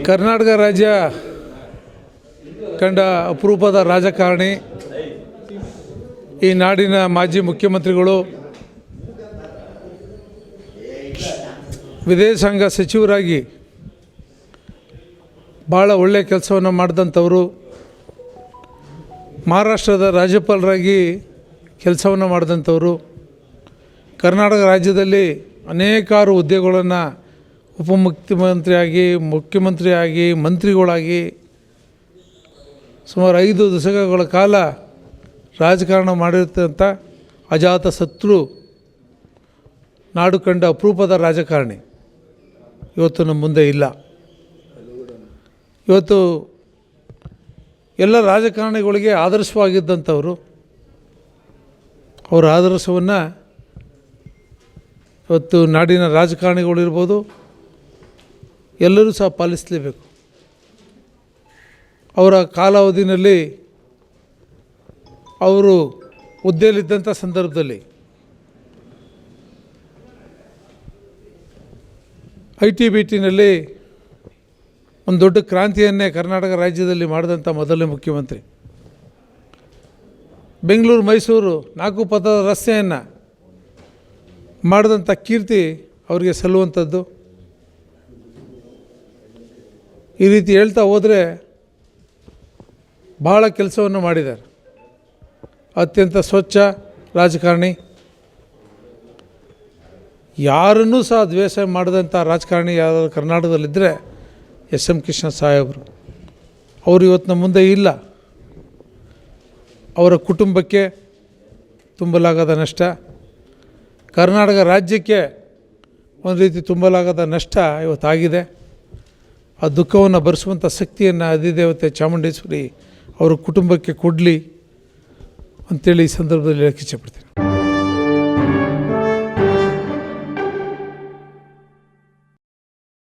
ಕರ್ನಾಟಕ ರಾಜ್ಯ ಕಂಡ ಅಪರೂಪದ ರಾಜಕಾರಣಿ, ಈ ನಾಡಿನ ಮಾಜಿ ಮುಖ್ಯಮಂತ್ರಿಗಳು, ವಿದೇಶಾಂಗ ಸಚಿವರಾಗಿ ಭಾಳ ಒಳ್ಳೆಯ ಕೆಲಸವನ್ನು ಮಾಡಿದಂಥವರು, ಮಹಾರಾಷ್ಟ್ರದ ರಾಜ್ಯಪಾಲರಾಗಿ ಕೆಲಸವನ್ನು ಮಾಡಿದಂಥವರು, ಕರ್ನಾಟಕ ರಾಜ್ಯದಲ್ಲಿ ಅನೇಕಾರು ಹುದ್ದೆಗಳನ್ನು ಉಪಮುಖ್ಯಮಂತ್ರಿಯಾಗಿ, ಮುಖ್ಯಮಂತ್ರಿಯಾಗಿ, ಮಂತ್ರಿಗಳಾಗಿ ಸುಮಾರು 5 ದಶಕಗಳ ಕಾಲ ರಾಜಕಾರಣ ಮಾಡಿರ್ತಂಥ ಅಜಾತ ಶತ್ರು, ನಾಡು ಕಂಡ ಅಪರೂಪದ ರಾಜಕಾರಣಿ ಇವತ್ತು ನಮ್ಮ ಮುಂದೆ ಇಲ್ಲ. ಇವತ್ತು ಎಲ್ಲ ರಾಜಕಾರಣಿಗಳಿಗೆ ಆದರ್ಶವಾಗಿದ್ದಂಥವರು, ಅವರ ಆದರ್ಶವನ್ನು ಇವತ್ತು ನಾಡಿನ ರಾಜಕಾರಣಿಗಳಿರ್ಬೋದು ಎಲ್ಲರೂ ಸಹ ಪಾಲಿಸಲೇಬೇಕು. ಅವರ ಕಾಲಾವಧಿಯಲ್ಲಿ ಅವರು ಹುದ್ದೆಯಲ್ಲಿದ್ದಂಥ ಸಂದರ್ಭದಲ್ಲಿ ITBTನಲ್ಲಿ ಒಂದು ದೊಡ್ಡ ಕ್ರಾಂತಿಯನ್ನೇ ಕರ್ನಾಟಕ ರಾಜ್ಯದಲ್ಲಿ ಮಾಡಿದಂಥ ಮೊದಲನೇ ಮುಖ್ಯಮಂತ್ರಿ. ಬೆಂಗಳೂರು ಮೈಸೂರು 4 ಪಥದ ರಸ್ತೆಯನ್ನು ಮಾಡಿದಂಥ ಕೀರ್ತಿ ಅವರಿಗೆ ಸಲ್ಲುವಂಥದ್ದು. ಈ ರೀತಿ ಹೇಳ್ತಾ ಹೋದರೆ ಭಾಳ ಕೆಲಸವನ್ನು ಮಾಡಿದ್ದಾರೆ. ಅತ್ಯಂತ ಸ್ವಚ್ಛ ರಾಜಕಾರಣಿ, ಯಾರನ್ನೂ ಸಹ ದ್ವೇಷ ಮಾಡಿದಂಥ ರಾಜಕಾರಣಿ ಯಾರಾದರೂ ಕರ್ನಾಟಕದಲ್ಲಿದ್ದರೆ SM ಕೃಷ್ಣ ಸಾಹೇಬರು. ಅವರು ಇವತ್ತು ನಮ್ಮ ಮುಂದೆ ಇಲ್ಲ. ಅವರ ಕುಟುಂಬಕ್ಕೆ ತುಂಬಲಾಗದ ನಷ್ಟ, ಕರ್ನಾಟಕ ರಾಜ್ಯಕ್ಕೆ ಒಂದು ರೀತಿ ತುಂಬಲಾಗದ ನಷ್ಟ ಇವತ್ತಾಗಿದೆ. ಆ ದುಃಖವನ್ನು ಭರಿಸುವಂಥ ಶಕ್ತಿಯನ್ನು ಅಧಿದೇವತೆ ಚಾಮುಂಡೇಶ್ವರಿ ಅವರ ಕುಟುಂಬಕ್ಕೆ ಕೊಡಲಿ ಅಂತೇಳಿ ಈ ಸಂದರ್ಭದಲ್ಲಿ ಹೇಳಕ್ಕೆ ಇಚ್ಛೆಪಡ್ತೀನಿ.